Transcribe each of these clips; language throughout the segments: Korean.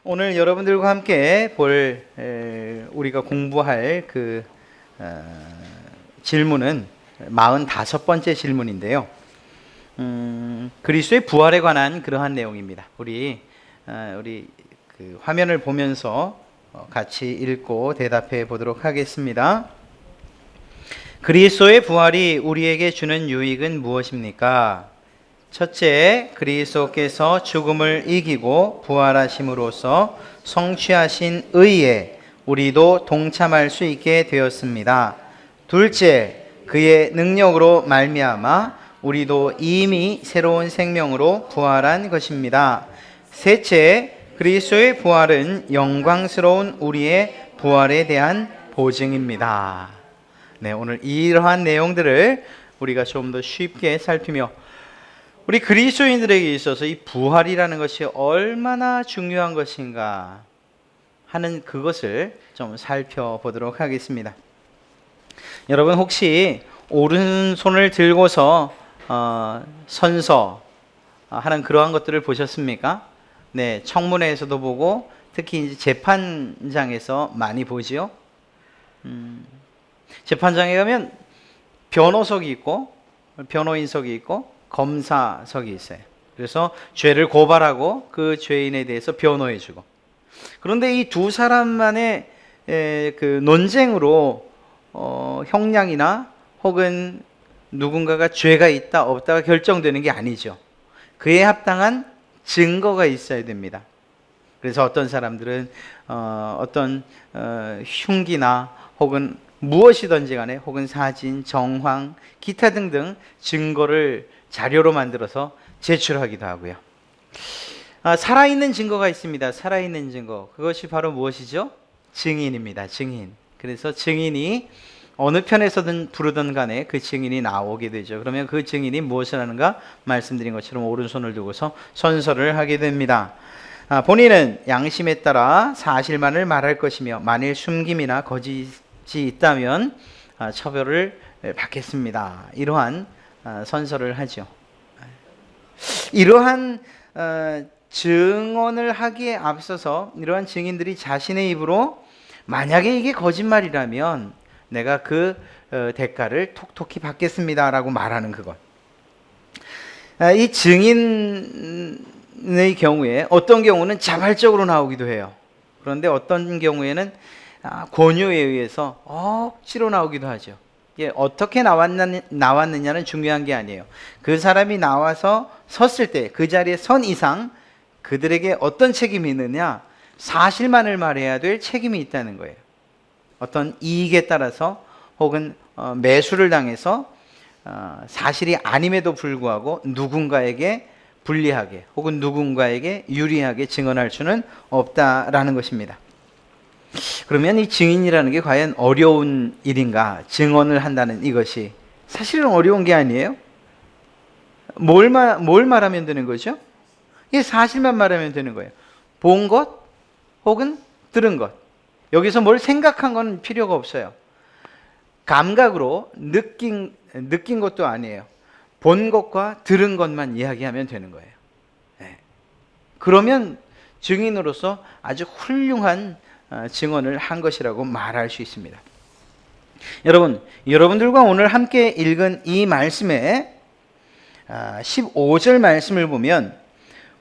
오늘 여러분들과 함께 우리가 공부할 질문은 45번째 질문인데요. 그리스도의 부활에 관한 그러한 내용입니다. 우리 화면을 보면서 같이 읽고 대답해 보도록 하겠습니다. 그리스도의 부활이 우리에게 주는 유익은 무엇입니까? 첫째, 그리스도께서 죽음을 이기고 부활하심으로써 성취하신 의에 우리도 동참할 수 있게 되었습니다. 둘째, 그의 능력으로 말미암아 우리도 이미 새로운 생명으로 부활한 것입니다. 셋째, 그리스도의 부활은 영광스러운 우리의 부활에 대한 보증입니다. 네, 오늘 이러한 내용들을 우리가 좀 더 쉽게 살피며 우리 그리스도인들에게 있어서 이 부활이라는 것이 얼마나 중요한 것인가 하는 그것을 좀 살펴보도록 하겠습니다. 여러분 혹시 오른손을 들고서 선서 하는 그러한 것들을 보셨습니까? 네, 청문회에서도 보고 특히 이제 재판장에서 많이 보지요. 재판장에 가면 변호석이 있고 변호인석이 있고 검사석이 있어요. 그래서 죄를 고발하고 그 죄인에 대해서 변호해주고. 그런데 이 두 사람만의 그 논쟁으로 형량이나 혹은 누군가가 죄가 있다 없다가 결정되는 게 아니죠. 그에 합당한 증거가 있어야 됩니다. 그래서 어떤 사람들은 어떤 흉기나 혹은 무엇이든지 간에 혹은 사진, 정황, 기타 등등 증거를 자료로 만들어서 제출하기도 하고요. 살아있는 증거가 있습니다. 살아있는 증거. 그것이 바로 무엇이죠? 증인입니다. 증인. 그래서 증인이 어느 편에서든 부르든 간에 그 증인이 나오게 되죠. 그러면 그 증인이 무엇을 하는가? 말씀드린 것처럼 오른손을 두고서 선서를 하게 됩니다. 본인은 양심에 따라 사실만을 말할 것이며 만일 숨김이나 거짓이 있다면 처벌을 받겠습니다. 이러한 선서를 하죠. 이러한 증언을 하기에 앞서서 이러한 증인들이 자신의 입으로 만약에 이게 거짓말이라면 내가 그 대가를 톡톡히 받겠습니다 라고 말하는 그것. 이 증인의 경우에 어떤 경우는 자발적으로 나오기도 해요. 그런데 어떤 경우에는 권유에 의해서 억지로 나오기도 하죠. 어떻게 나왔느냐는 중요한 게 아니에요. 그 사람이 나와서 섰을 때 그 자리에 선 이상 그들에게 어떤 책임이 있느냐? 사실만을 말해야 될 책임이 있다는 거예요. 어떤 이익에 따라서 혹은 매수를 당해서 사실이 아님에도 불구하고 누군가에게 불리하게 혹은 누군가에게 유리하게 증언할 수는 없다라는 것입니다. 그러면 이 증인이라는 게 과연 어려운 일인가? 증언을 한다는 이것이 사실은 어려운 게 아니에요. 뭘 말하면 되는 거죠? 이 사실만 말하면 되는 거예요. 본 것 혹은 들은 것. 여기서 뭘 생각한 건 필요가 없어요. 감각으로 느낀 것도 아니에요. 본 것과 들은 것만 이야기하면 되는 거예요. 네. 그러면 증인으로서 아주 훌륭한 증언을 한 것이라고 말할 수 있습니다. 여러분들과 오늘 함께 읽은 이 말씀에 15절 말씀을 보면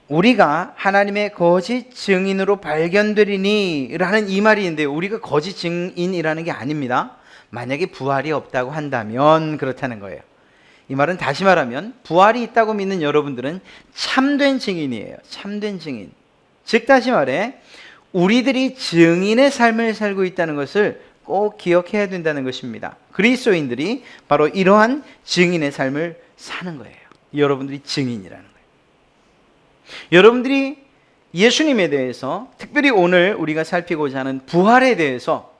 우리가 하나님의 거짓 증인으로 발견되리니 라는 이 말이 있는데 우리가 거짓 증인이라는 게 아닙니다. 만약에 부활이 없다고 한다면 그렇다는 거예요. 이 말은 다시 말하면 부활이 있다고 믿는 여러분들은 참된 증인이에요. 참된 증인. 즉 다시 말해 우리들이 증인의 삶을 살고 있다는 것을 꼭 기억해야 된다는 것입니다. 그리스도인들이 바로 이러한 증인의 삶을 사는 거예요. 여러분들이 증인이라는 거예요. 여러분들이 예수님에 대해서 특별히 오늘 우리가 살피고자 하는 부활에 대해서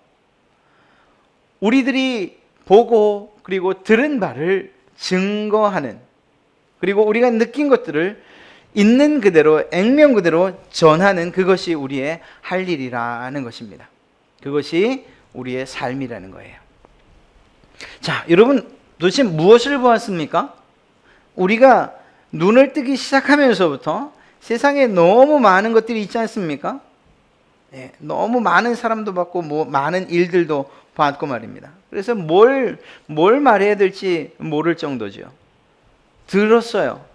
우리들이 보고 그리고 들은 바를 증거하는 그리고 우리가 느낀 것들을 있는 그대로 액면 그대로 전하는 그것이 우리의 할 일이라는 것입니다. 그것이 우리의 삶이라는 거예요. 자, 여러분 도대체 무엇을 보았습니까? 우리가 눈을 뜨기 시작하면서부터 세상에 너무 많은 것들이 있지 않습니까? 너무 많은 사람도 봤고 많은 일들도 봤고 말입니다. 그래서 뭘 말해야 될지 모를 정도죠. 들었어요.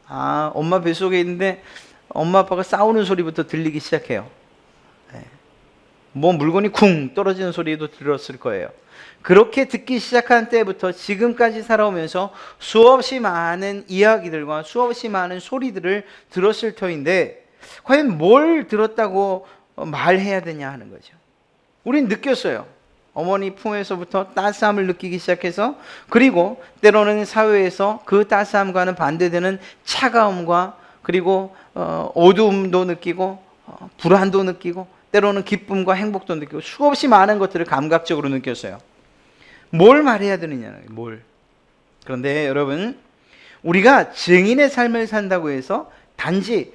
엄마 뱃속에 있는데 엄마 아빠가 싸우는 소리부터 들리기 시작해요. 뭐 물건이 쿵 떨어지는 소리도 들었을 거예요. 그렇게 듣기 시작한 때부터 지금까지 살아오면서 수없이 많은 이야기들과 수없이 많은 소리들을 들었을 터인데 과연 뭘 들었다고 말해야 되냐 하는 거죠. 우린 느꼈어요. 어머니 품에서부터 따스함을 느끼기 시작해서, 그리고 때로는 사회에서 그 따스함과는 반대되는 차가움과 그리고 어두움도 느끼고 불안도 느끼고 때로는 기쁨과 행복도 느끼고 수없이 많은 것들을 감각적으로 느꼈어요. 뭘 말해야 되느냐는 뭘. 그런데 여러분, 우리가 증인의 삶을 산다고 해서 단지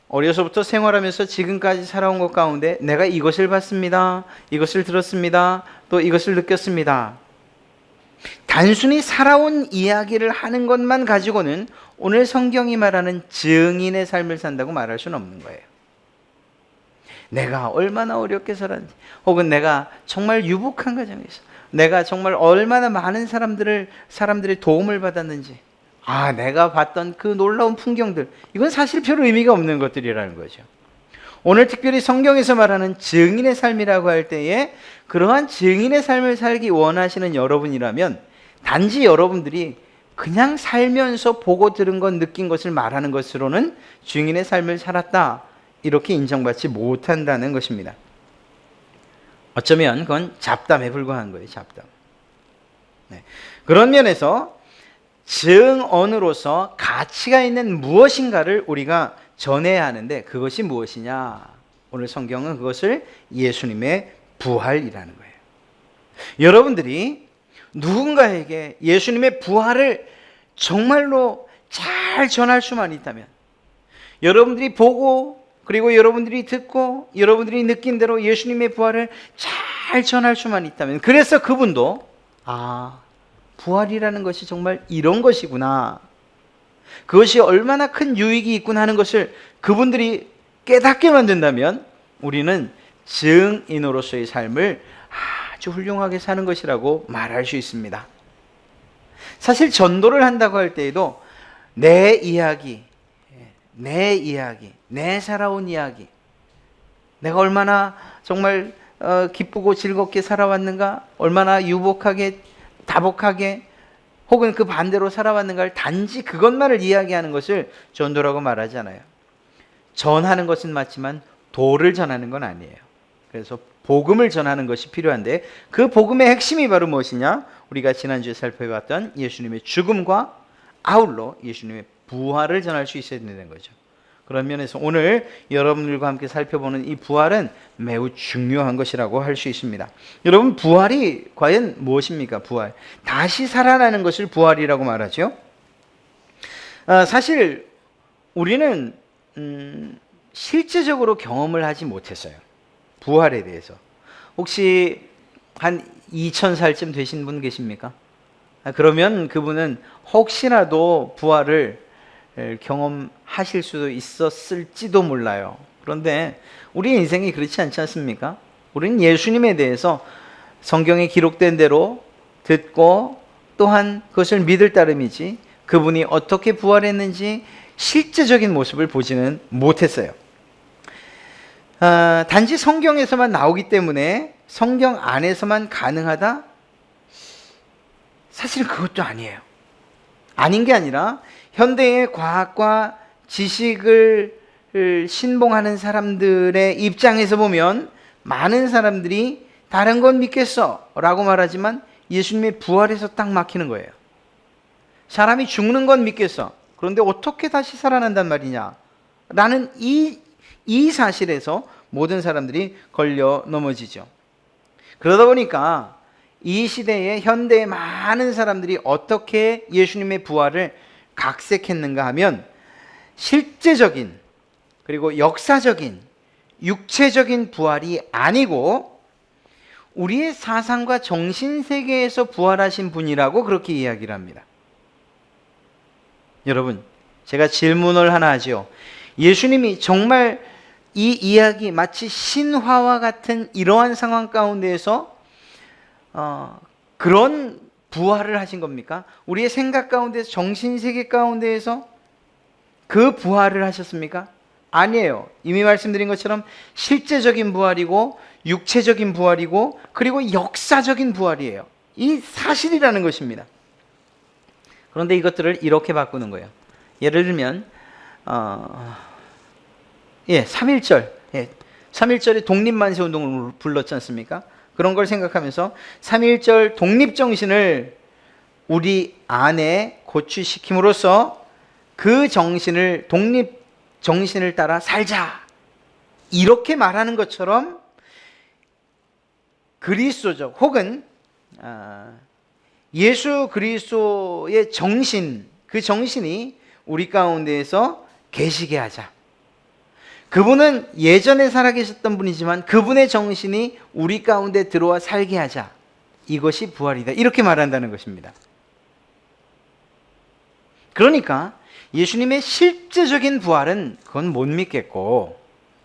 어려서부터 생활하면서 지금까지 살아온 것 가운데 내가 이것을 봤습니다, 이것을 들었습니다, 또 이것을 느꼈습니다, 단순히 살아온 이야기를 하는 것만 가지고는 오늘 성경이 말하는 증인의 삶을 산다고 말할 수는 없는 거예요. 내가 얼마나 어렵게 살았는지, 혹은 내가 정말 유복한 가정에서 내가 정말 얼마나 많은 사람들의 도움을 받았는지, 내가 봤던 그 놀라운 풍경들, 이건 사실 별 의미가 없는 것들이라는 거죠. 오늘 특별히 성경에서 말하는 증인의 삶이라고 할 때에 그러한 증인의 삶을 살기 원하시는 여러분이라면 단지 여러분들이 그냥 살면서 보고 들은 것, 느낀 것을 말하는 것으로는 증인의 삶을 살았다, 이렇게 인정받지 못한다는 것입니다. 어쩌면 그건 잡담에 불과한 거예요. 잡담. 그런 면에서 증언으로서 가치가 있는 무엇인가를 우리가 전해야 하는데, 그것이 무엇이냐? 오늘 성경은 그것을 예수님의 부활이라는 거예요. 여러분들이 누군가에게 예수님의 부활을 정말로 잘 전할 수만 있다면, 여러분들이 보고 그리고 여러분들이 듣고 여러분들이 느낀 대로 예수님의 부활을 잘 전할 수만 있다면, 그래서 그분도 부활이라는 것이 정말 이런 것이구나, 그것이 얼마나 큰 유익이 있구나 하는 것을 그분들이 깨닫게 만든다면 우리는 증인으로서의 삶을 아주 훌륭하게 사는 것이라고 말할 수 있습니다. 사실 전도를 한다고 할 때에도 내 이야기, 내 살아온 이야기, 내가 얼마나 정말 기쁘고 즐겁게 살아왔는가, 얼마나 유복하게 다복하게 혹은 그 반대로 살아왔는가를 단지 그것만을 이야기하는 것을 전도라고 말하잖아요. 전하는 것은 맞지만 도를 전하는 건 아니에요. 그래서 복음을 전하는 것이 필요한데, 그 복음의 핵심이 바로 무엇이냐? 우리가 지난주에 살펴봤던 예수님의 죽음과 아울러 예수님의 부활을 전할 수 있어야 되는 거죠. 그런 면에서 오늘 여러분들과 함께 살펴보는 이 부활은 매우 중요한 것이라고 할 수 있습니다. 여러분, 부활이 과연 무엇입니까? 부활. 다시 살아나는 것을 부활이라고 말하죠. 사실 우리는 실제적으로 경험을 하지 못했어요. 부활에 대해서. 혹시 한 2000살쯤 되신 분 계십니까? 그러면 그분은 혹시라도 부활을 경험하실 수도 있었을지도 몰라요. 그런데 우리 인생이 그렇지 않지 않습니까? 우리는 예수님에 대해서 성경에 기록된 대로 듣고 또한 그것을 믿을 따름이지, 그분이 어떻게 부활했는지 실제적인 모습을 보지는 못했어요. 단지 성경에서만 나오기 때문에 성경 안에서만 가능하다? 사실은 그것도 아니에요. 아닌 게 아니라 현대의 과학과 지식을 신봉하는 사람들의 입장에서 보면 많은 사람들이 다른 건 믿겠어 라고 말하지만 예수님의 부활에서 딱 막히는 거예요. 사람이 죽는 건 믿겠어, 그런데 어떻게 다시 살아난단 말이냐 라는 이 사실에서 모든 사람들이 걸려 넘어지죠. 그러다 보니까 이 시대에 현대의 많은 사람들이 어떻게 예수님의 부활을 각색했는가 하면, 실제적인 그리고 역사적인 육체적인 부활이 아니고 우리의 사상과 정신 세계에서 부활하신 분이라고 그렇게 이야기를 합니다. 여러분, 제가 질문을 하나 하죠. 예수님이 정말 이 이야기 마치 신화와 같은 이러한 상황 가운데에서 그런 부활을 하신 겁니까? 우리의 생각 가운데서, 정신세계 가운데에서 그 부활을 하셨습니까? 아니에요. 이미 말씀드린 것처럼 실제적인 부활이고 육체적인 부활이고 그리고 역사적인 부활이에요. 이 사실이라는 것입니다. 그런데 이것들을 이렇게 바꾸는 거예요. 예를 들면 3.1절 3.1절에 독립만세 운동을 불렀지 않습니까? 그런 걸 생각하면서 3.1절 독립정신을 우리 안에 고취시킴으로써 그 정신을, 독립정신을 따라 살자, 이렇게 말하는 것처럼 그리스도적 혹은 예수 그리스도의 정신, 그 정신이 우리 가운데에서 계시게 하자. 그분은 예전에 살아계셨던 분이지만 그분의 정신이 우리 가운데 들어와 살게 하자. 이것이 부활이다. 이렇게 말한다는 것입니다. 그러니까 예수님의 실제적인 부활은 그건 못 믿겠고,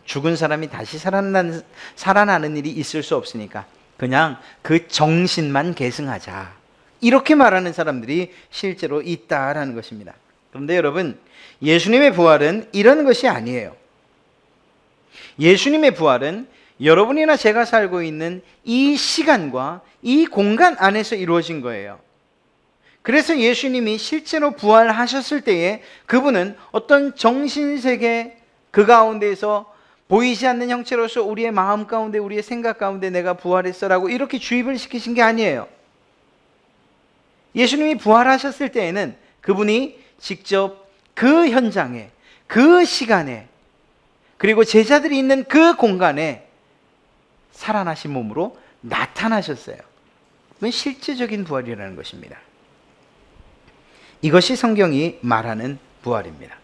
죽은 사람이 다시 살아나는 일이 있을 수 없으니까 그냥 그 정신만 계승하자, 이렇게 말하는 사람들이 실제로 있다라는 것입니다. 그런데 여러분, 예수님의 부활은 이런 것이 아니에요. 예수님의 부활은 여러분이나 제가 살고 있는 이 시간과 이 공간 안에서 이루어진 거예요. 그래서 예수님이 실제로 부활하셨을 때에 그분은 어떤 정신세계 그 가운데에서 보이지 않는 형체로서 우리의 마음 가운데, 우리의 생각 가운데 내가 부활했어라고 이렇게 주입을 시키신 게 아니에요. 예수님이 부활하셨을 때에는 그분이 직접 그 현장에, 그 시간에, 그리고 제자들이 있는 그 공간에 살아나신 몸으로 나타나셨어요. 그건 실제적인 부활이라는 것입니다. 이것이 성경이 말하는 부활입니다.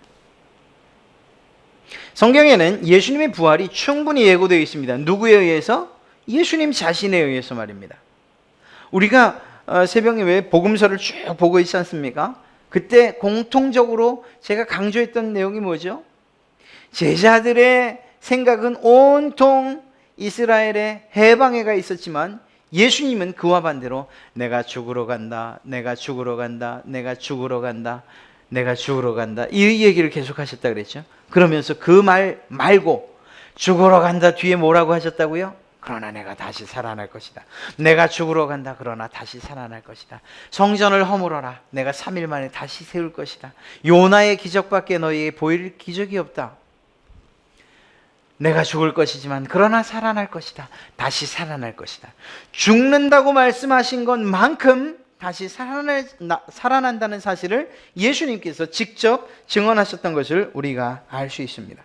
성경에는 예수님의 부활이 충분히 예고되어 있습니다. 누구에 의해서? 예수님 자신에 의해서 말입니다. 우리가 새벽에 왜 복음서를 쭉 보고 있지 않습니까? 그때 공통적으로 제가 강조했던 내용이 뭐죠? 제자들의 생각은 온통 이스라엘의 해방해가 있었지만 예수님은 그와 반대로 내가 죽으러 간다, 내가 죽으러 간다, 내가 죽으러 간다, 내가 죽으러 간다, 이 얘기를 계속 하셨다 그랬죠. 그러면서 그 말 말고 죽으러 간다 뒤에 뭐라고 하셨다고요? 그러나 내가 다시 살아날 것이다. 내가 죽으러 간다. 그러나 다시 살아날 것이다. 성전을 허물어라. 내가 3일 만에 다시 세울 것이다. 요나의 기적밖에 너희에게 보일 기적이 없다. 내가 죽을 것이지만 그러나 살아날 것이다. 다시 살아날 것이다. 죽는다고 말씀하신 것만큼 다시 살아난다는 사실을 예수님께서 직접 증언하셨던 것을 우리가 알 수 있습니다.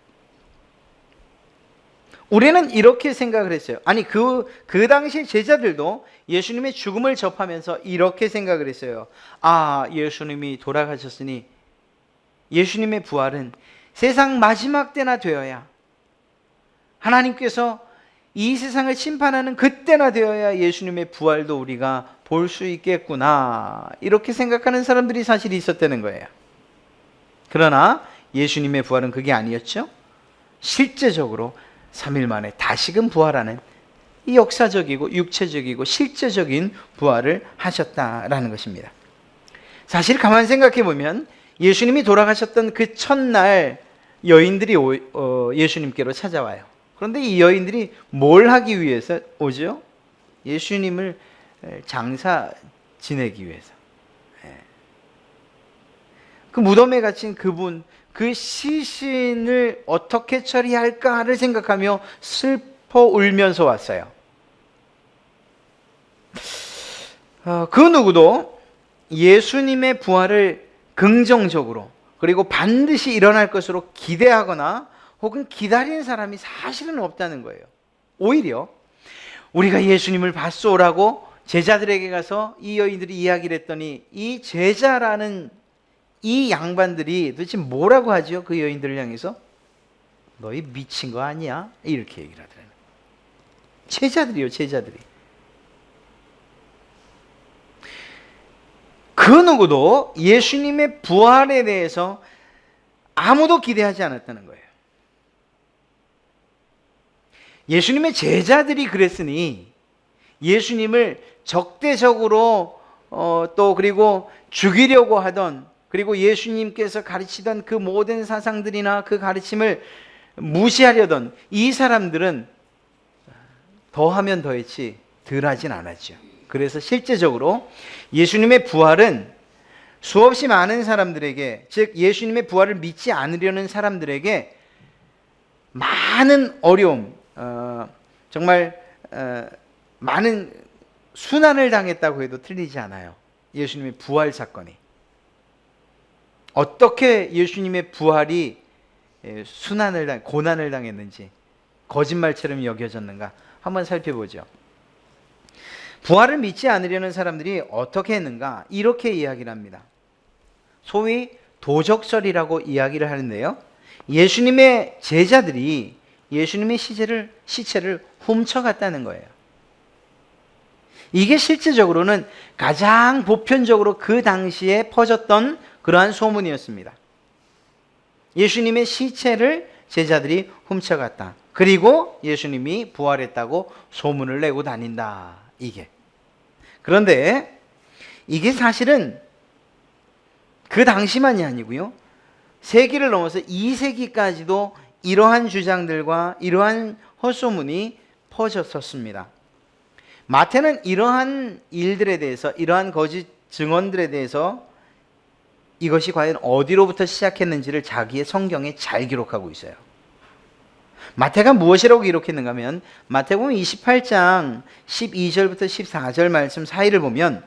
우리는 이렇게 생각을 했어요. 아니 그 당시 제자들도 예수님의 죽음을 접하면서 이렇게 생각을 했어요. 아, 예수님이 돌아가셨으니 예수님의 부활은 세상 마지막 때나 되어야, 하나님께서 이 세상을 심판하는 그때나 되어야 예수님의 부활도 우리가 볼 수 있겠구나, 이렇게 생각하는 사람들이 사실 있었다는 거예요. 그러나 예수님의 부활은 그게 아니었죠. 실제적으로 3일 만에 다시금 부활하는 이 역사적이고 육체적이고 실제적인 부활을 하셨다라는 것입니다. 사실 가만히 생각해 보면 예수님이 돌아가셨던 그 첫날 여인들이 예수님께로 찾아와요. 그런데 이 여인들이 뭘 하기 위해서 오죠? 예수님을 장사 지내기 위해서. 그 무덤에 갇힌 그분, 그 시신을 어떻게 처리할까를 생각하며 슬퍼 울면서 왔어요. 그 누구도 예수님의 부활을 긍정적으로 그리고 반드시 일어날 것으로 기대하거나 혹은 기다리는 사람이 사실은 없다는 거예요. 오히려 우리가 예수님을 봤소라고 제자들에게 가서 이 여인들이 이야기를 했더니 이 제자라는 이 양반들이 도대체 뭐라고 하죠? 그 여인들을 향해서 너희 미친 거 아니야? 이렇게 얘기를 하더라고요. 제자들이요, 제자들이. 그 누구도 예수님의 부활에 대해서 아무도 기대하지 않았다는 거예요. 예수님의 제자들이 그랬으니 예수님을 적대적으로 또 그리고 죽이려고 하던, 그리고 예수님께서 가르치던 그 모든 사상들이나 그 가르침을 무시하려던 이 사람들은 더하면 더했지 덜하진 않았죠. 그래서 실제적으로 예수님의 부활은 수없이 많은 사람들에게, 즉 예수님의 부활을 믿지 않으려는 사람들에게 많은 어려움, 정말 많은 순환을 당했다고 해도 틀리지 않아요. 예수님의 부활 사건이 어떻게 예수님의 부활이 고난을 당했는지, 거짓말처럼 여겨졌는가 한번 살펴보죠. 부활을 믿지 않으려는 사람들이 어떻게 했는가, 이렇게 이야기를 합니다. 소위 도적설이라고 이야기를 하는데요, 예수님의 제자들이 예수님의 시체를 훔쳐갔다는 거예요. 이게 실제적으로는 가장 보편적으로 그 당시에 퍼졌던 그러한 소문이었습니다. 예수님의 시체를 제자들이 훔쳐갔다. 그리고 예수님이 부활했다고 소문을 내고 다닌다. 이게. 그런데 이게 사실은 그 당시만이 아니고요, 세기를 넘어서 2세기까지도 이러한 주장들과 이러한 헛소문이 퍼졌었습니다. 마태는 이러한 일들에 대해서, 이러한 거짓 증언들에 대해서 이것이 과연 어디로부터 시작했는지를 자기의 성경에 잘 기록하고 있어요. 마태가 무엇이라고 기록했는가 하면, 마태복음 28장 12절부터 14절 말씀 사이를 보면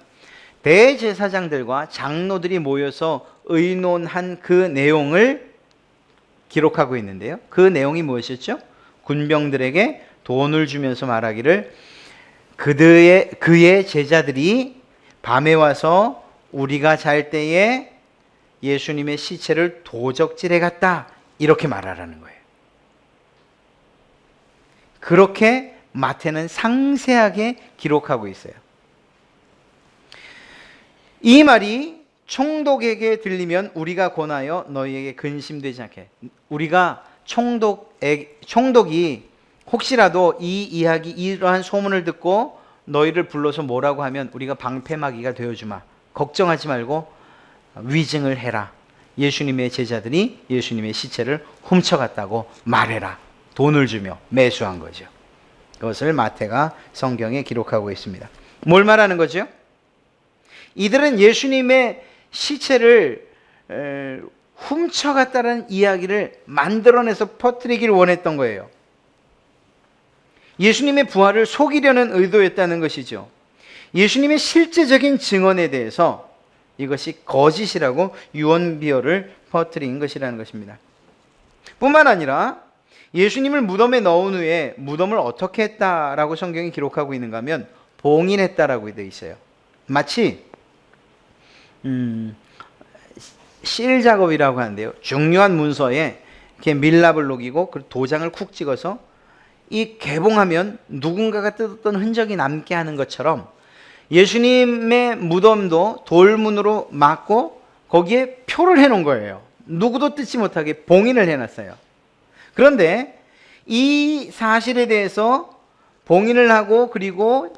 대제사장들과 장로들이 모여서 의논한 그 내용을 기록하고 있는데요, 그 내용이 무엇이었죠? 군병들에게 돈을 주면서 말하기를, 그의 제자들이 밤에 와서 우리가 잘 때에 예수님의 시체를 도적질해 갔다, 이렇게 말하라는 거예요. 그렇게 마태는 상세하게 기록하고 있어요. 이 말이 총독에게 들리면 우리가 권하여 너희에게 근심되지 않게. 우리가 총독이 혹시라도 이 이야기, 이러한 소문을 듣고 너희를 불러서 뭐라고 하면 우리가 방패막이가 되어주마. 걱정하지 말고 위증을 해라. 예수님의 제자들이 예수님의 시체를 훔쳐갔다고 말해라. 돈을 주며 매수한 거죠. 그것을 마태가 성경에 기록하고 있습니다. 뭘 말하는 거죠? 이들은 예수님의 시체를 훔쳐갔다는 이야기를 만들어내서 퍼뜨리기를 원했던 거예요. 예수님의 부활을 속이려는 의도였다는 것이죠. 예수님의 실제적인 증언에 대해서 이것이 거짓이라고 유언비어를 퍼뜨린 것이라는 것입니다. 뿐만 아니라 예수님을 무덤에 넣은 후에 무덤을 어떻게 했다라고 성경이 기록하고 있는가 하면 봉인했다라고 되어 있어요. 마치 실 작업이라고 하는데요, 중요한 문서에 이렇게 밀랍을 녹이고 그 도장을 쿡 찍어서 이 개봉하면 누군가가 뜯었던 흔적이 남게 하는 것처럼 예수님의 무덤도 돌문으로 막고 거기에 표를 해놓은 거예요. 누구도 뜯지 못하게 봉인을 해놨어요. 그런데 이 사실에 대해서 봉인을 하고 그리고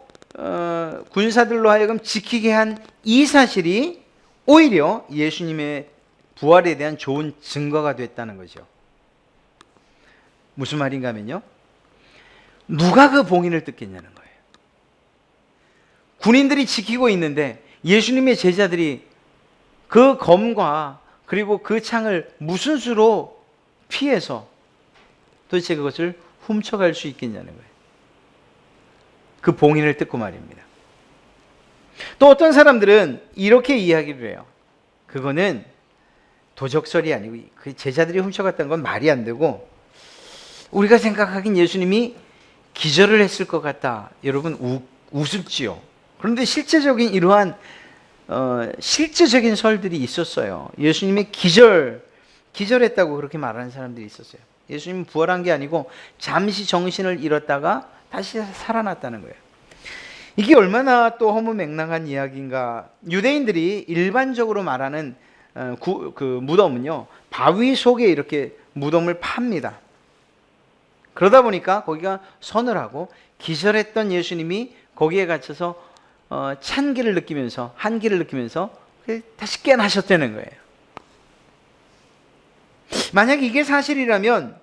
군사들로 하여금 지키게 한 이 사실이 오히려 예수님의 부활에 대한 좋은 증거가 됐다는 거죠. 무슨 말인가 하면요, 누가 그 봉인을 뜯겠냐는 거예요. 군인들이 지키고 있는데 예수님의 제자들이 그 검과 그리고 그 창을 무슨 수로 피해서 도대체 그것을 훔쳐갈 수 있겠냐는 거예요. 그 봉인을 뜯고 말입니다. 또 어떤 사람들은 이렇게 이야기를 해요. 그거는 도적설이 아니고 그 제자들이 훔쳐갔다는 건 말이 안 되고, 우리가 생각하긴 예수님이 기절을 했을 것 같다. 여러분 우습지요. 그런데 실제적인 이러한 실제적인 설들이 있었어요. 예수님이 기절했다고 그렇게 말하는 사람들이 있었어요. 예수님은 부활한 게 아니고 잠시 정신을 잃었다가 다시 살아났다는 거예요. 이게 얼마나 또 허무맹랑한 이야기인가. 유대인들이 일반적으로 말하는 그 무덤은요, 바위 속에 이렇게 무덤을 팝니다. 그러다 보니까 거기가 서늘하고 기절했던 예수님이 거기에 갇혀서 찬기를 느끼면서, 한기를 느끼면서 다시 깨나셨다는 거예요. 만약 이게 사실이라면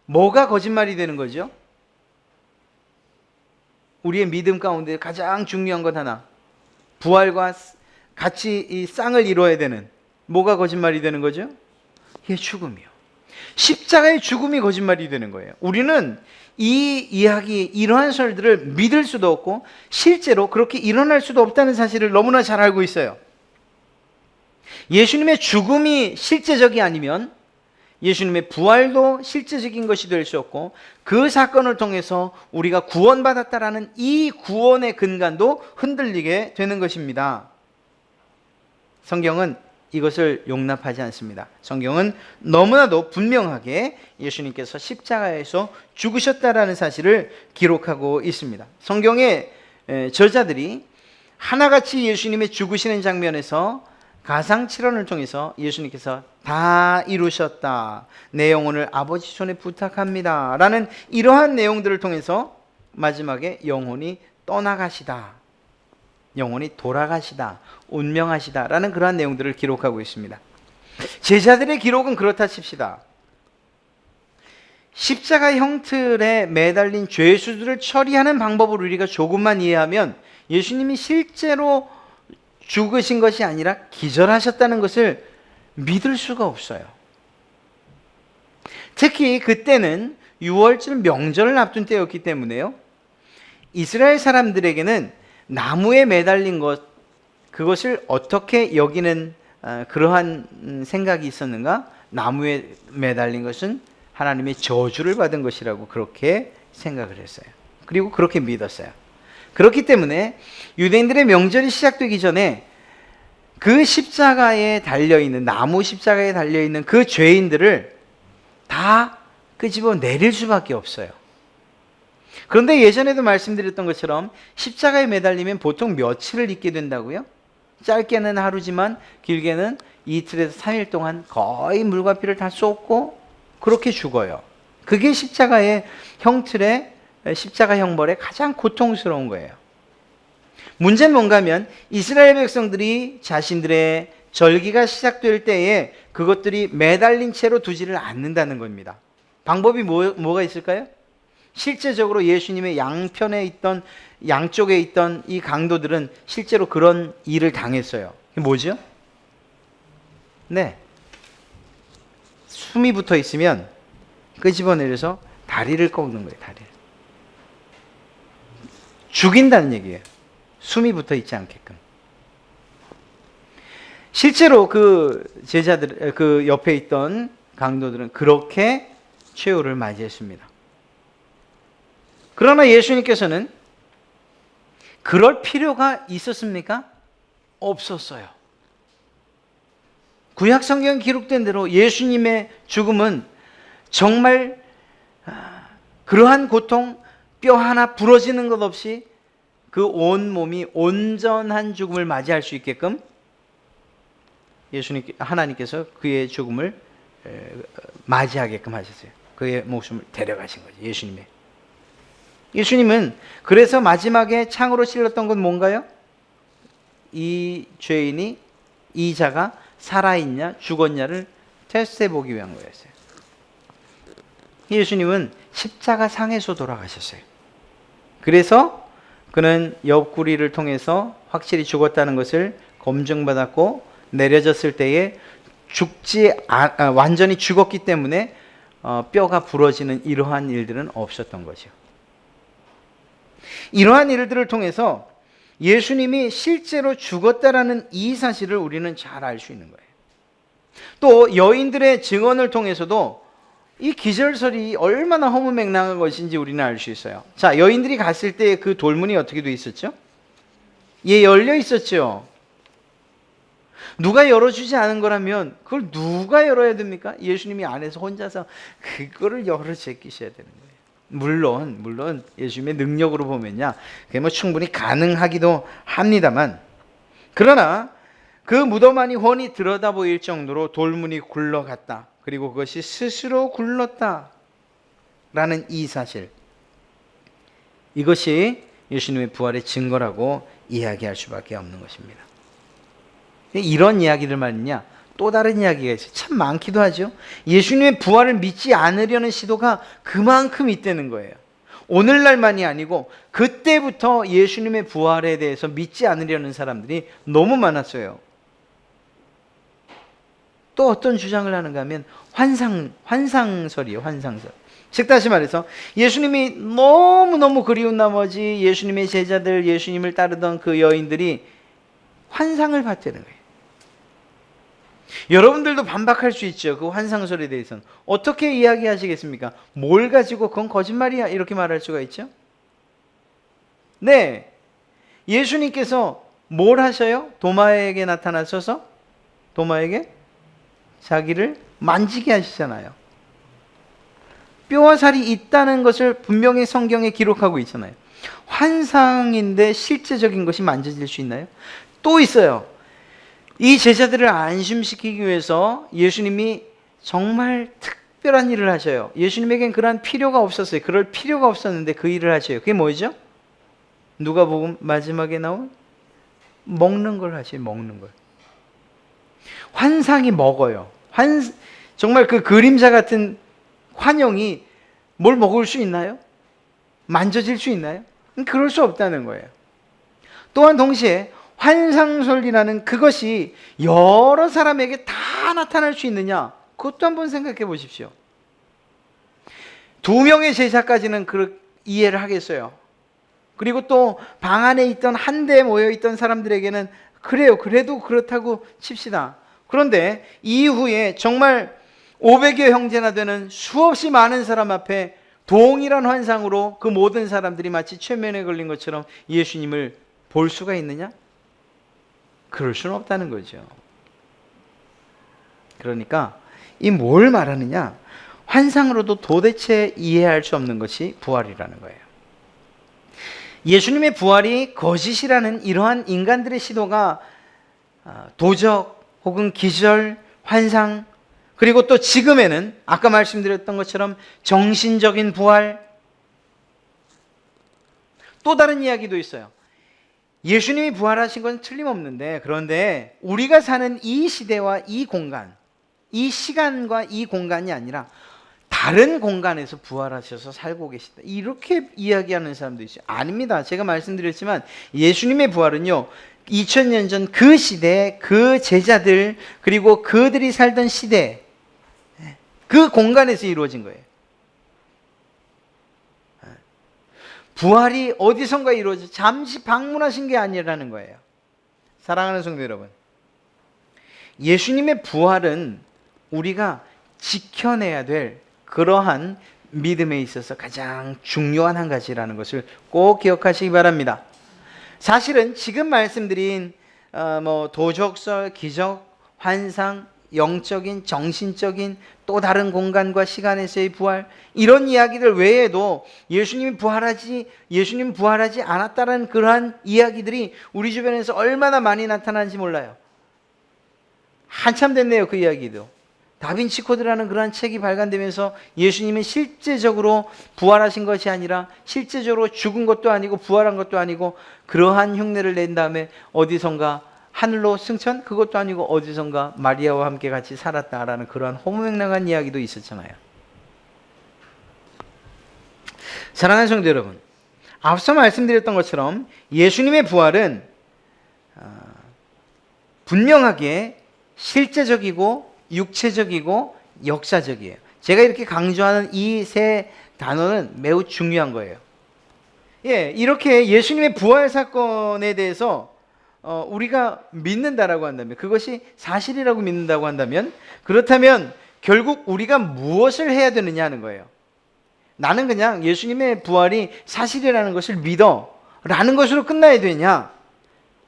뭐가 거짓말이 되는 거죠? 우리의 믿음 가운데 가장 중요한 것 하나, 부활과 같이 이 쌍을 이루어야 되는, 뭐가 거짓말이 되는 거죠? 이게 죽음이요. 십자가의 죽음이 거짓말이 되는 거예요. 우리는 이 이야기, 이러한 설들을 믿을 수도 없고 실제로 그렇게 일어날 수도 없다는 사실을 너무나 잘 알고 있어요. 예수님의 죽음이 실제적이 아니면 예수님의 부활도 실제적인 것이 될 수 없고, 그 사건을 통해서 우리가 구원받았다라는 이 구원의 근간도 흔들리게 되는 것입니다. 성경은 이것을 용납하지 않습니다. 성경은 너무나도 분명하게 예수님께서 십자가에서 죽으셨다라는 사실을 기록하고 있습니다. 성경의 저자들이 하나같이 예수님의 죽으시는 장면에서 가상칠언을 통해서 예수님께서 다 이루셨다, 내 영혼을 아버지 손에 부탁합니다 라는 이러한 내용들을 통해서 마지막에 영혼이 떠나가시다, 영혼이 돌아가시다, 운명하시다 라는 그러한 내용들을 기록하고 있습니다. 제자들의 기록은 그렇다 칩시다. 십자가 형틀에 매달린 죄수들을 처리하는 방법을 우리가 조금만 이해하면 예수님이 실제로 죽으신 것이 아니라 기절하셨다는 것을 믿을 수가 없어요. 특히 그때는 유월절 명절을 앞둔 때였기 때문에요, 이스라엘 사람들에게는 나무에 매달린 것, 그것을 어떻게 여기는 그러한 생각이 있었는가? 나무에 매달린 것은 하나님의 저주를 받은 것이라고 그렇게 생각을 했어요. 그리고 그렇게 믿었어요. 그렇기 때문에 유대인들의 명절이 시작되기 전에 그 십자가에 달려있는, 나무 십자가에 달려있는 그 죄인들을 다 끄집어 내릴 수밖에 없어요. 그런데 예전에도 말씀드렸던 것처럼 십자가에 매달리면 보통 며칠을 있게 된다고요? 짧게는 하루지만 길게는 이틀에서 3일 동안 거의 물과 피를 다 쏟고 그렇게 죽어요. 그게 십자가의 형틀의, 십자가 형벌의 가장 고통스러운 거예요. 문제는 뭔가 하면 이스라엘 백성들이 자신들의 절기가 시작될 때에 그것들이 매달린 채로 두지를 않는다는 겁니다. 방법이 뭐가 있을까요? 실제적으로 예수님의 양편에 있던, 양쪽에 있던 이 강도들은 실제로 그런 일을 당했어요. 그게 뭐죠? 네, 숨이 붙어 있으면 끄집어내려서 다리를 꺾는 거예요. 다리를 죽인다는 얘기예요. 숨이 붙어 있지 않게끔. 실제로 그 제자들, 그 옆에 있던 강도들은 그렇게 최후를 맞이했습니다. 그러나 예수님께서는 그럴 필요가 있었습니까? 없었어요. 구약 성경 기록된 대로 예수님의 죽음은 정말 그러한 고통, 뼈 하나 부러지는 것 없이 그 온 몸이 온전한 죽음을 맞이할 수 있게끔 하나님께서 그의 죽음을 맞이하게끔 하셨어요. 그의 목숨을 데려가신 거죠. 예수님은 그래서 마지막에 창으로 찔렀던 건 뭔가요? 이 죄인이, 이 자가 살아있냐 죽었냐를 테스트해 보기 위한 거였어요. 예수님은 십자가 상에서 돌아가셨어요. 그래서 그는 옆구리를 통해서 확실히 죽었다는 것을 검증받았고, 내려졌을 때에 완전히 죽었기 때문에 뼈가 부러지는 이러한 일들은 없었던 거죠. 이러한 일들을 통해서 예수님이 실제로 죽었다라는 이 사실을 우리는 잘 알 수 있는 거예요. 또 여인들의 증언을 통해서도 이 기절설이 얼마나 허무맹랑한 것인지 우리는 알 수 있어요. 자, 여인들이 갔을 때 그 돌문이 어떻게 돼 있었죠? 예, 열려 있었죠. 누가 열어주지 않은 거라면 그걸 누가 열어야 됩니까? 예수님이 안에서 혼자서 그거를 열어 제끼셔야 되는 거예요. 물론 예수님의 능력으로 보면요, 그게 뭐 충분히 가능하기도 합니다만, 그러나 그 무덤 안이 훤히 들여다 보일 정도로 돌문이 굴러갔다. 그리고 그것이 스스로 굴렀다. 라는 이 사실, 이것이 예수님의 부활의 증거라고 이야기할 수밖에 없는 것입니다. 이런 이야기를 말이냐, 또 다른 이야기가 있어요. 참 많기도 하죠. 예수님의 부활을 믿지 않으려는 시도가 그만큼 있다는 거예요. 오늘날만이 아니고 그때부터 예수님의 부활에 대해서 믿지 않으려는 사람들이 너무 많았어요. 또 어떤 주장을 하는가 하면 환상설이에요. 환상설. 즉 다시 말해서 예수님이 너무너무 그리운 나머지 예수님의 제자들, 예수님을 따르던 그 여인들이 환상을 봤다는 거예요. 여러분들도 반박할 수 있죠. 그 환상설에 대해서는. 어떻게 이야기하시겠습니까? 뭘 가지고 그건 거짓말이야 이렇게 말할 수가 있죠. 네, 예수님께서 뭘 하셔요? 도마에게 나타나셔서 도마에게 자기를 만지게 하시잖아요. 뼈와 살이 있다는 것을 분명히 성경에 기록하고 있잖아요. 환상인데 실제적인 것이 만져질 수 있나요? 또 있어요. 이 제자들을 안심시키기 위해서 예수님이 정말 특별한 일을 하셔요. 예수님에겐 그러한 필요가 없었어요. 그럴 필요가 없었는데 그 일을 하셔요. 그게 뭐죠? 누가복음 마지막에 나온 먹는 걸 하셔요. 먹는 걸. 환상이 먹어요. 정말 그 그림자 같은 환영이 뭘 먹을 수 있나요? 만져질 수 있나요? 그럴 수 없다는 거예요. 또한 동시에 환상설이라는 그것이 여러 사람에게 다 나타날 수 있느냐? 그것도 한번 생각해 보십시오. 2명의 제자까지는 이해를 하겠어요. 그리고 또 방 안에 있던 한데 모여있던 사람들에게는 그래요. 그래도 그렇다고 칩시다. 그런데 이후에 정말 500여 형제나 되는 수없이 많은 사람 앞에 동일한 환상으로 그 모든 사람들이 마치 최면에 걸린 것처럼 예수님을 볼 수가 있느냐? 그럴 수는 없다는 거죠. 그러니까 이 뭘 말하느냐? 환상으로도 도대체 이해할 수 없는 것이 부활이라는 거예요. 예수님의 부활이 거짓이라는 이러한 인간들의 시도가 도적 혹은 기절, 환상, 그리고 또 지금에는 아까 말씀드렸던 것처럼 정신적인 부활, 또 다른 이야기도 있어요. 예수님이 부활하신 건 틀림없는데, 그런데 우리가 사는 이 시대와 이 공간, 이 시간과 이 공간이 아니라 다른 공간에서 부활하셔서 살고 계시다, 이렇게 이야기하는 사람도 있어요. 아닙니다. 제가 말씀드렸지만 예수님의 부활은요, 2000년 전 그 시대, 그 제자들, 그리고 그들이 살던 시대, 그 공간에서 이루어진 거예요. 부활이 어디선가 이루어져 잠시 방문하신 게 아니라는 거예요. 사랑하는 성도 여러분, 예수님의 부활은 우리가 지켜내야 될 그러한 믿음에 있어서 가장 중요한 한 가지라는 것을 꼭 기억하시기 바랍니다. 사실은 지금 말씀드린 도적설, 기적, 환상, 영적인, 정신적인 또 다른 공간과 시간에서의 부활, 이런 이야기들 외에도 예수님 부활하지 않았다는 그러한 이야기들이 우리 주변에서 얼마나 많이 나타나는지 몰라요. 한참 됐네요. 그 이야기도. 다빈치 코드라는 그러한 책이 발간되면서 예수님이 실제적으로 부활하신 것이 아니라 실제적으로 죽은 것도 아니고 부활한 것도 아니고 그러한 흉내를 낸 다음에 어디선가 하늘로 승천? 그것도 아니고 어디선가 마리아와 함께 같이 살았다라는 그러한 호무맹랑한 이야기도 있었잖아요. 사랑하는 성도 여러분, 앞서 말씀드렸던 것처럼 예수님의 부활은 분명하게 실제적이고 육체적이고 역사적이에요. 제가 이렇게 강조하는 이 세 단어는 매우 중요한 거예요. 이렇게 예수님의 부활 사건에 대해서 우리가 믿는다라고 한다면, 그것이 사실이라고 믿는다고 한다면, 그렇다면 결국 우리가 무엇을 해야 되느냐 하는 거예요. 나는 그냥 예수님의 부활이 사실이라는 것을 믿어 라는 것으로 끝나야 되냐?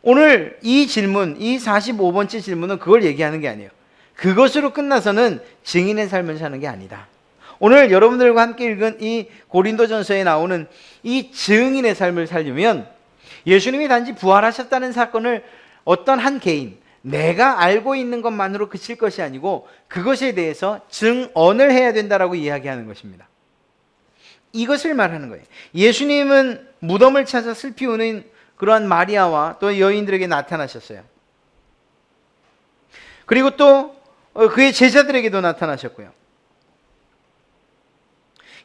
오늘 이 질문, 이 45번째 질문은 그걸 얘기하는 게 아니에요. 그것으로 끝나서는 증인의 삶을 사는 게 아니다. 오늘 여러분들과 함께 읽은 이 고린도전서에 나오는 이 증인의 삶을 살려면 예수님이 단지 부활하셨다는 사건을 어떤 한 개인, 내가 알고 있는 것만으로 그칠 것이 아니고 그것에 대해서 증언을 해야 된다라고 이야기하는 것입니다. 이것을 말하는 거예요. 예수님은 무덤을 찾아 슬피 우는 그러한 마리아와 또 여인들에게 나타나셨어요. 그리고 또 그의 제자들에게도 나타나셨고요.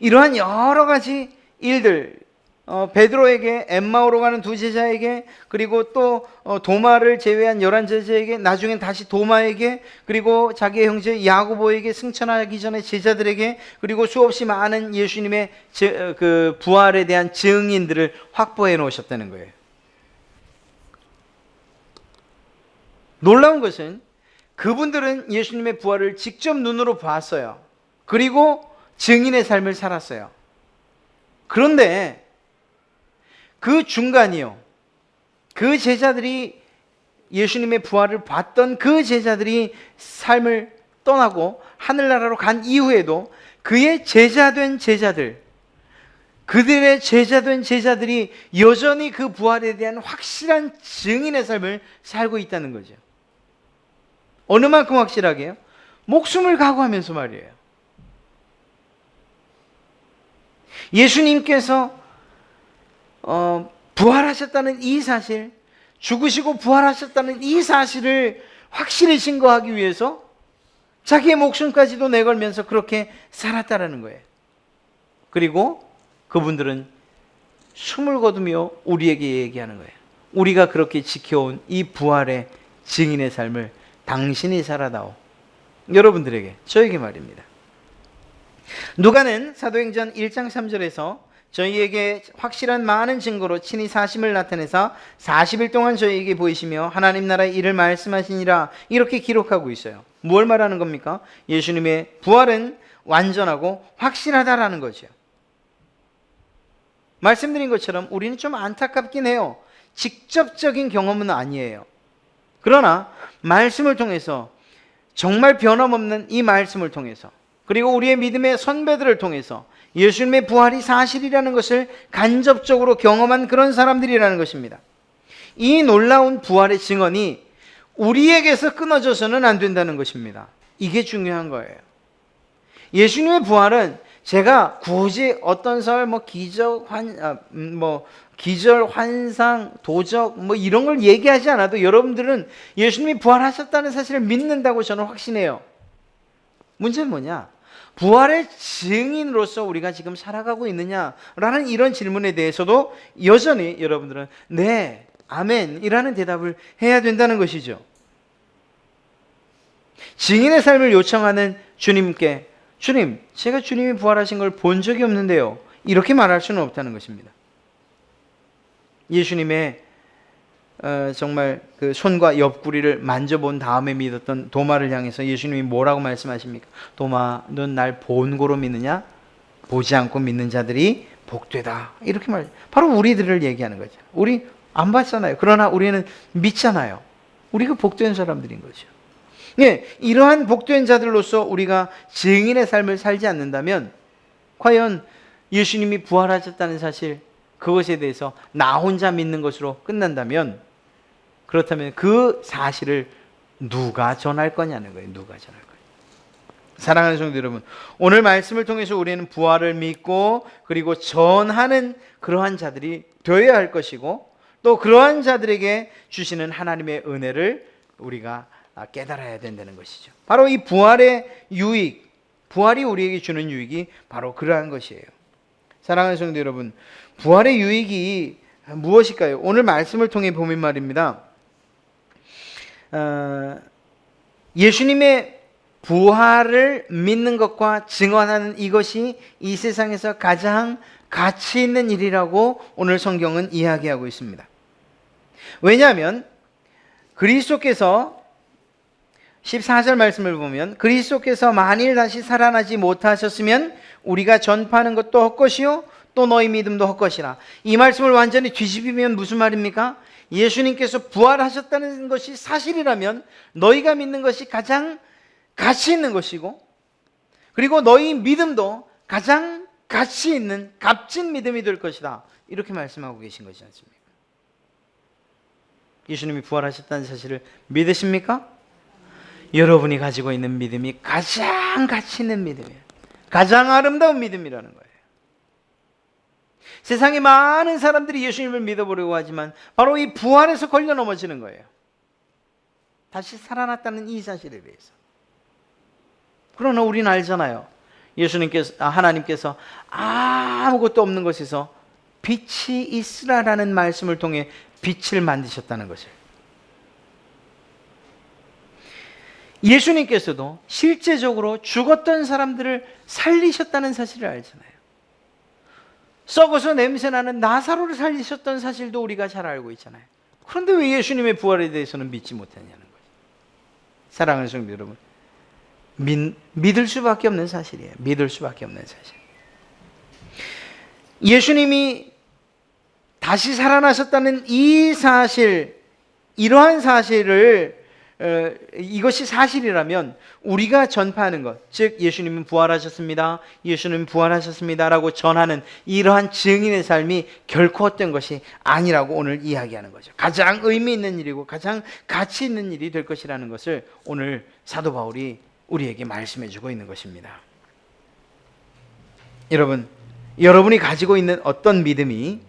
이러한 여러 가지 일들, 베드로에게, 엠마오로 가는 두 제자에게, 그리고 또 도마를 제외한 11제자에게, 나중엔 다시 도마에게, 그리고 자기의 형제 야고보에게, 승천하기 전에 제자들에게, 그리고 수없이 많은 예수님의 그 부활에 대한 증인들을 확보해 놓으셨다는 거예요. 놀라운 것은 그분들은 예수님의 부활을 직접 눈으로 봤어요. 그리고 증인의 삶을 살았어요. 그런데 그 중간이요, 그 제자들이 예수님의 부활을 봤던 그 제자들이 삶을 떠나고 하늘나라로 간 이후에도 그의 제자된 제자들, 그들의 제자된 제자들이 여전히 그 부활에 대한 확실한 증인의 삶을 살고 있다는 거죠. 어느 만큼 확실하게요? 목숨을 각오하면서 말이에요. 예수님께서 부활하셨다는 이 사실, 죽으시고 부활하셨다는 이 사실을 확실히 증거하기 위해서 자기의 목숨까지도 내걸면서 그렇게 살았다라는 거예요. 그리고 그분들은 숨을 거두며 우리에게 얘기하는 거예요. 우리가 그렇게 지켜온 이 부활의 증인의 삶을 당신이 살아다오. 여러분들에게, 저에게 말입니다. 누가는 사도행전 1장 3절에서 저희에게 확실한 많은 증거로 친히 사심을 나타내사 40일 동안 저희에게 보이시며 하나님 나라의 일을 말씀하시니라, 이렇게 기록하고 있어요. 뭘 말하는 겁니까? 예수님의 부활은 완전하고 확실하다라는 거죠. 말씀드린 것처럼 우리는 좀 안타깝긴 해요. 직접적인 경험은 아니에요. 그러나 말씀을 통해서, 정말 변함없는 이 말씀을 통해서, 그리고 우리의 믿음의 선배들을 통해서 예수님의 부활이 사실이라는 것을 간접적으로 경험한 그런 사람들이라는 것입니다. 이 놀라운 부활의 증언이 우리에게서 끊어져서는 안 된다는 것입니다. 이게 중요한 거예요. 예수님의 부활은 제가 굳이 어떤 설, 기절, 환상, 도적, 이런 걸 얘기하지 않아도 여러분들은 예수님이 부활하셨다는 사실을 믿는다고 저는 확신해요. 문제는 뭐냐? 부활의 증인으로서 우리가 지금 살아가고 있느냐라는 이런 질문에 대해서도 여전히 여러분들은 네, 아멘이라는 대답을 해야 된다는 것이죠. 증인의 삶을 요청하는 주님께, 주님, 제가 주님이 부활하신 걸 본 적이 없는데요, 이렇게 말할 수는 없다는 것입니다. 예수님의 정말 그 손과 옆구리를 만져본 다음에 믿었던 도마를 향해서 예수님이 뭐라고 말씀하십니까? 도마, 넌 날 본고로 믿느냐? 보지 않고 믿는 자들이 복되다. 이렇게 바로 우리들을 얘기하는 거죠. 우리 안 봤잖아요. 그러나 우리는 믿잖아요. 우리가 복된 사람들인 거죠. 네, 이러한 복된 자들로서 우리가 증인의 삶을 살지 않는다면 과연 예수님이 부활하셨다는 사실, 그것에 대해서 나 혼자 믿는 것으로 끝난다면, 그렇다면 그 사실을 누가 전할 거냐는 거예요. 누가 전할 거예요. 사랑하는 성도 여러분, 오늘 말씀을 통해서 우리는 부활을 믿고 그리고 전하는 그러한 자들이 되어야 할 것이고, 또 그러한 자들에게 주시는 하나님의 은혜를 우리가 깨달아야 된다는 것이죠. 바로 이 부활의 유익, 부활이 우리에게 주는 유익이 바로 그러한 것이에요. 사랑하는 성도 여러분, 부활의 유익이 무엇일까요? 오늘 말씀을 통해 보면 말입니다. 예수님의 부활을 믿는 것과 증언하는 이것이 이 세상에서 가장 가치 있는 일이라고 오늘 성경은 이야기하고 있습니다. 왜냐하면 그리스도께서 14절 말씀을 보면, 그리스도께서 만일 다시 살아나지 못하셨으면 우리가 전파하는 것도 헛것이요 또 너희 믿음도 헛것이라. 이 말씀을 완전히 뒤집으면 무슨 말입니까? 예수님께서 부활하셨다는 것이 사실이라면 너희가 믿는 것이 가장 가치 있는 것이고, 그리고 너희 믿음도 가장 가치 있는 값진 믿음이 될 것이다, 이렇게 말씀하고 계신 것이지 않습니까? 예수님이 부활하셨다는 사실을 믿으십니까? 여러분이 가지고 있는 믿음이 가장 가치 있는 믿음이에요. 가장 아름다운 믿음이라는 거예요. 세상에 많은 사람들이 예수님을 믿어보려고 하지만 바로 이 부활에서 걸려 넘어지는 거예요. 다시 살아났다는 이 사실에 대해서. 그러나 우리는 알잖아요. 하나님께서 아무것도 없는 것에서 빛이 있으라라는 말씀을 통해 빛을 만드셨다는 것을. 예수님께서도 실제적으로 죽었던 사람들을 살리셨다는 사실을 알잖아요. 썩어서 냄새나는 나사로를 살리셨던 사실도 우리가 잘 알고 있잖아요. 그런데 왜 예수님의 부활에 대해서는 믿지 못했냐는 거죠. 사랑하는 성도 여러분, 믿을 수밖에 없는 사실이에요. 믿을 수밖에 없는 사실. 예수님이 다시 살아나셨다는 이 사실, 이러한 사실을 이것이 사실이라면 우리가 전파하는 것, 즉 예수님은 부활하셨습니다, 예수님은 부활하셨습니다 라고 전하는 이러한 증인의 삶이 결코 헛된 것이 아니라고 오늘 이야기하는 거죠. 가장 의미 있는 일이고 가장 가치 있는 일이 될 것이라는 것을 오늘 사도 바울이 우리에게 말씀해 주고 있는 것입니다. 여러분이 가지고 있는 어떤 믿음이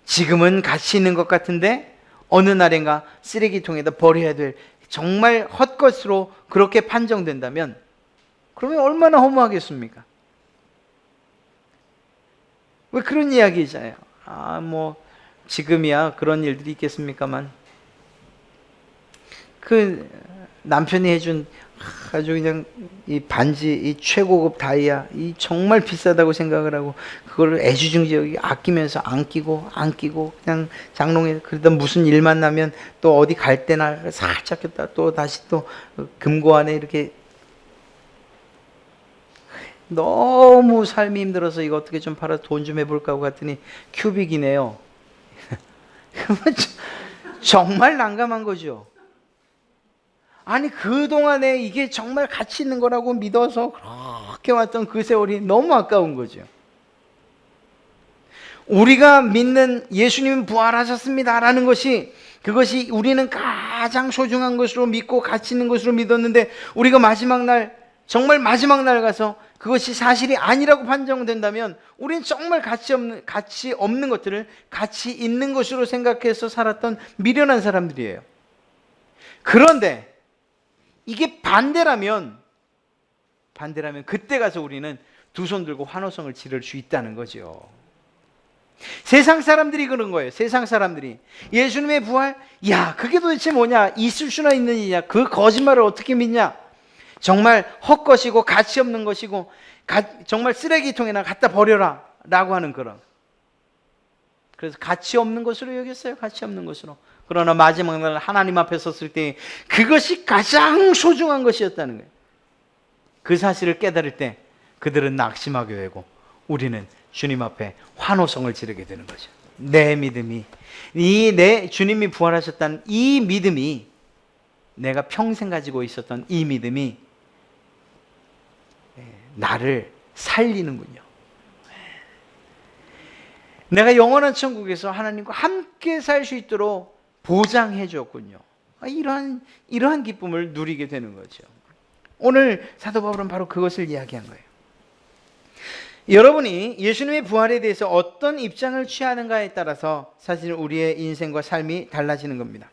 지금은 가치 있는 것 같은데 어느 날인가 쓰레기통에다 버려야 될 정말 헛것으로 그렇게 판정된다면 그러면 얼마나 허무하겠습니까? 왜 그런 이야기잖아요. 지금이야 그런 일들이 있겠습니까만 그 남편이 해준 아주 그냥 이 반지, 이 최고급 다이아, 이 정말 비싸다고 생각을 하고 그걸 애지중지 아끼면서 안 끼고 그냥 장롱에, 그러다 무슨 일만 나면 또 어디 갈 때나 살짝 꼈다 또 다시 또 금고 안에 이렇게. 너무 삶이 힘들어서 이거 어떻게 좀 팔아 돈 좀 해볼까 하고 갔더니 큐빅이네요. 정말 난감한 거죠. 아니 그동안에 이게 정말 가치 있는 거라고 믿어서 그렇게 왔던 그 세월이 너무 아까운 거죠. 우리가 믿는 예수님은 부활하셨습니다 라는 것이, 그것이 우리는 가장 소중한 것으로 믿고 가치 있는 것으로 믿었는데 우리가 정말 마지막 날 가서 그것이 사실이 아니라고 판정된다면 우리는 정말 가치 없는 것들을 가치 있는 것으로 생각해서 살았던 미련한 사람들이에요. 그런데 이게 반대라면 그때 가서 우리는 두 손 들고 환호성을 지를 수 있다는 거죠. 세상 사람들이 그런 거예요. 세상 사람들이 예수님의 부활, 야 그게 도대체 뭐냐, 있을 수나 있는 일이냐, 그 거짓말을 어떻게 믿냐, 정말 헛것이고 가치 없는 것이고 정말 쓰레기통에나 갖다 버려라 라고 하는 그런, 그래서 가치 없는 것으로 여겼어요. 가치 없는 것으로. 그러나 마지막 날 하나님 앞에 섰을 때 그것이 가장 소중한 것이었다는 거예요. 그 사실을 깨달을 때 그들은 낙심하게 되고 우리는 주님 앞에 환호성을 지르게 되는 거죠. 내 믿음이, 내 주님이 부활하셨다는 이 믿음이, 내가 평생 가지고 있었던 이 믿음이 나를 살리는군요. 내가 영원한 천국에서 하나님과 함께 살 수 있도록 보장해 줬군요. 이러한 기쁨을 누리게 되는 거죠. 오늘 사도 바울은 바로 그것을 이야기한 거예요. 여러분이 예수님의 부활에 대해서 어떤 입장을 취하는가에 따라서 사실 우리의 인생과 삶이 달라지는 겁니다.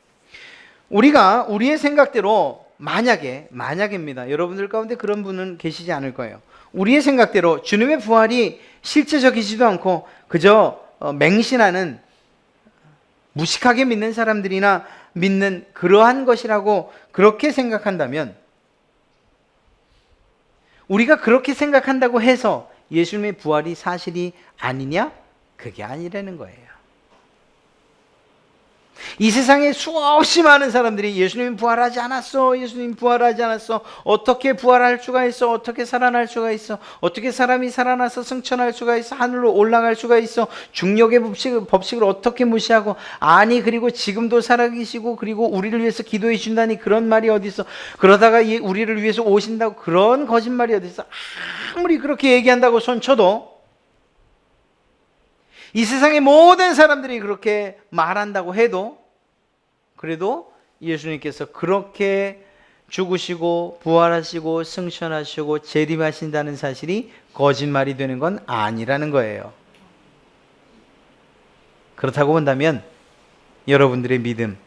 우리가 우리의 생각대로 만약입니다. 여러분들 가운데 그런 분은 계시지 않을 거예요. 우리의 생각대로 주님의 부활이 실제적이지도 않고 그저 맹신하는, 무식하게 믿는 사람들이나 믿는 그러한 것이라고 그렇게 생각한다면, 우리가 그렇게 생각한다고 해서 예수님의 부활이 사실이 아니냐? 그게 아니라는 거예요. 이 세상에 수없이 많은 사람들이 예수님 부활하지 않았어, 예수님 부활하지 않았어, 어떻게 부활할 수가 있어, 어떻게 살아날 수가 있어, 어떻게 사람이 살아나서 승천할 수가 있어, 하늘로 올라갈 수가 있어, 중력의 법칙을 어떻게 무시하고, 아니 그리고 지금도 살아계시고 그리고 우리를 위해서 기도해 준다니 그런 말이 어디 있어, 그러다가 우리를 위해서 오신다고 그런 거짓말이 어디 있어. 아무리 그렇게 얘기한다고 손쳐도, 이 세상의 모든 사람들이 그렇게 말한다고 해도, 그래도 예수님께서 그렇게 죽으시고 부활하시고 승천하시고 재림하신다는 사실이 거짓말이 되는 건 아니라는 거예요. 그렇다고 본다면 여러분들의 믿음,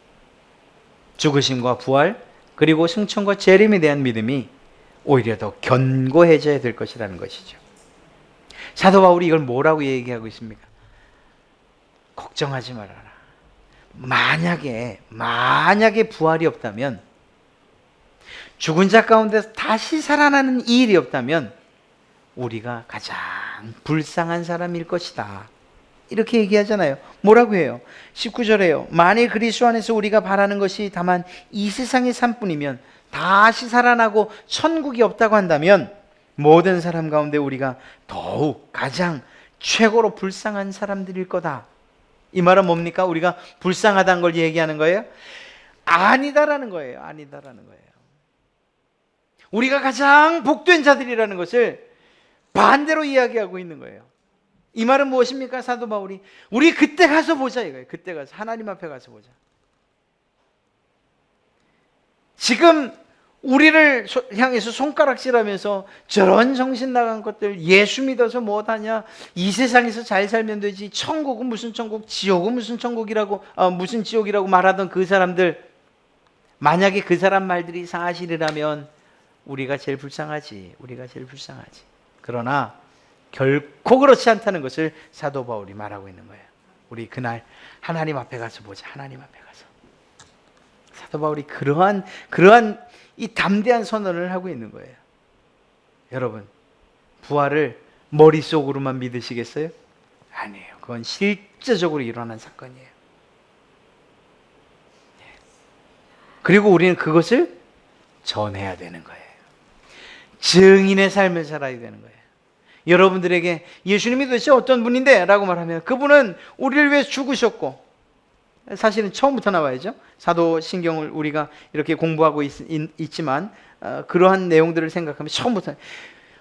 죽으심과 부활, 그리고 승천과 재림에 대한 믿음이 오히려 더 견고해져야 될 것이라는 것이죠. 사도 바울이 이걸 뭐라고 얘기하고 있습니까? 걱정하지 말아라. 만약에 부활이 없다면, 죽은 자 가운데서 다시 살아나는 이 일이 없다면 우리가 가장 불쌍한 사람일 것이다. 이렇게 얘기하잖아요. 뭐라고 해요? 19절에요. 만일 그리스도 안에서 우리가 바라는 것이 다만 이 세상의 삶뿐이면, 다시 살아나고 천국이 없다고 한다면 모든 사람 가운데 우리가 더욱 가장 최고로 불쌍한 사람들일 거다. 이 말은 뭡니까? 우리가 불쌍하다는 걸 얘기하는 거예요? 아니다라는 거예요. 아니다라는 거예요. 우리가 가장 복된 자들이라는 것을 반대로 이야기하고 있는 거예요. 이 말은 무엇입니까? 사도 바울이 우리 그때 가서 보자 이거예요. 그때 가서 하나님 앞에 가서 보자. 지금 우리를 향해서 손가락질하면서 저런 정신 나간 것들, 예수 믿어서 뭐하냐, 이 세상에서 잘 살면 되지, 천국은 무슨 천국, 지옥은 무슨 천국이라고 무슨 지옥이라고 말하던 그 사람들, 만약에 그 사람 말들이 사실이라면 우리가 제일 불쌍하지. 그러나 결코 그렇지 않다는 것을 사도 바울이 말하고 있는 거예요. 우리 그날 하나님 앞에 가서 보자. 하나님 앞에 가서. 사도 바울이 그러한 이 담대한 선언을 하고 있는 거예요. 여러분, 부활을 머릿속으로만 믿으시겠어요? 아니에요. 그건 실제적으로 일어난 사건이에요. 그리고 우리는 그것을 전해야 되는 거예요. 증인의 삶을 살아야 되는 거예요. 여러분들에게 예수님이 도대체 어떤 분인데? 라고 말하면 그분은 우리를 위해 죽으셨고, 사실은 처음부터 나와야죠. 사도신경을 우리가 이렇게 공부하고 있지만 그러한 내용들을 생각하면 처음부터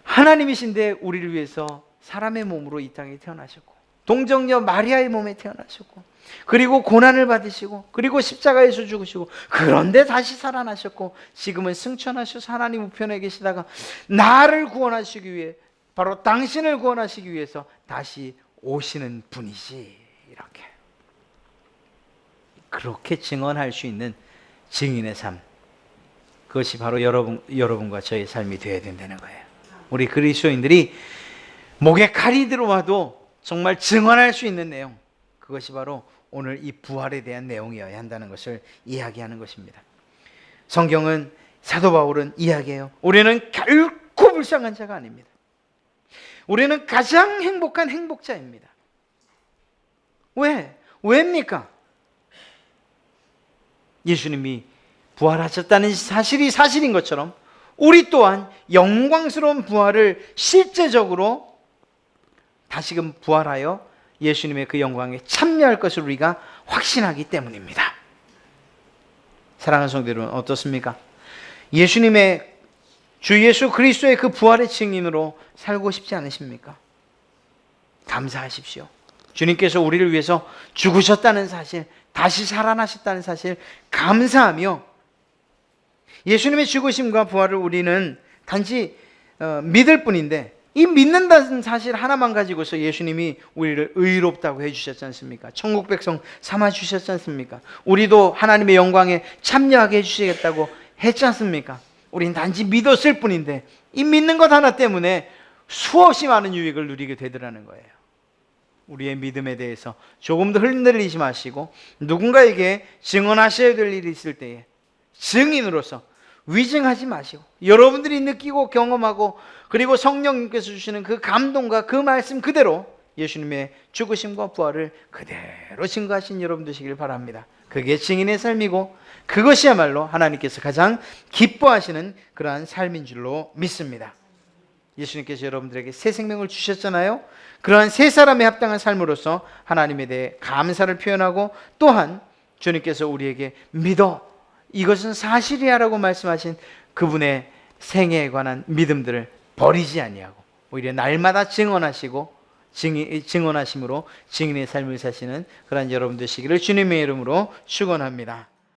하나님이신데 우리를 위해서 사람의 몸으로 이 땅에 태어나셨고, 동정녀 마리아의 몸에 태어나셨고, 그리고 고난을 받으시고, 그리고 십자가에서 죽으시고, 그런데 다시 살아나셨고, 지금은 승천하셔서 하나님 우편에 계시다가 나를 구원하시기 위해, 바로 당신을 구원하시기 위해서 다시 오시는 분이시. 이렇게 그렇게 증언할 수 있는 증인의 삶, 그것이 바로 여러분과 저의 삶이 되어야 된다는 거예요. 우리 그리스도인들이 목에 칼이 들어와도 정말 증언할 수 있는 내용, 그것이 바로 오늘 이 부활에 대한 내용이어야 한다는 것을 이야기하는 것입니다. 성경은, 사도 바울은 이야기해요. 우리는 결코 불쌍한 자가 아닙니다. 우리는 가장 행복한 행복자입니다. 왜입니까? 예수님이 부활하셨다는 사실이 사실인 것처럼 우리 또한 영광스러운 부활을 실제적으로 다시금 부활하여 예수님의 그 영광에 참여할 것을 우리가 확신하기 때문입니다. 사랑하는 성도 여러분, 어떻습니까? 예수님의, 주 예수 그리스도의 그 부활의 증인으로 살고 싶지 않으십니까? 감사하십시오. 주님께서 우리를 위해서 죽으셨다는 사실, 다시 살아나셨다는 사실 감사하며, 예수님의 죽으심과 부활을 우리는 단지 믿을 뿐인데, 이 믿는다는 사실 하나만 가지고서 예수님이 우리를 의롭다고 해주셨지 않습니까? 천국 백성 삼아주셨지 않습니까? 우리도 하나님의 영광에 참여하게 해주시겠다고 했지 않습니까? 우린 단지 믿었을 뿐인데 이 믿는 것 하나 때문에 수없이 많은 유익을 누리게 되더라는 거예요. 우리의 믿음에 대해서 조금 더 흔들리지 마시고, 누군가에게 증언하셔야 될 일이 있을 때에 증인으로서 위증하지 마시고, 여러분들이 느끼고 경험하고, 그리고 성령님께서 주시는 그 감동과 그 말씀 그대로 예수님의 죽으심과 부활을 그대로 증거하신 여러분 되시길 바랍니다. 그게 증인의 삶이고, 그것이야말로 하나님께서 가장 기뻐하시는 그러한 삶인 줄로 믿습니다. 예수님께서 여러분들에게 새 생명을 주셨잖아요. 그러한 새 사람에 합당한 삶으로서 하나님에 대해 감사를 표현하고, 또한 주님께서 우리에게 믿어, 이것은 사실이야 라고 말씀하신 그분의 생애에 관한 믿음들을 버리지 아니하고 오히려 날마다 증언하시고 증언하심으로 증인의 삶을 사시는 그런 여러분 되시기를 주님의 이름으로 축원합니다.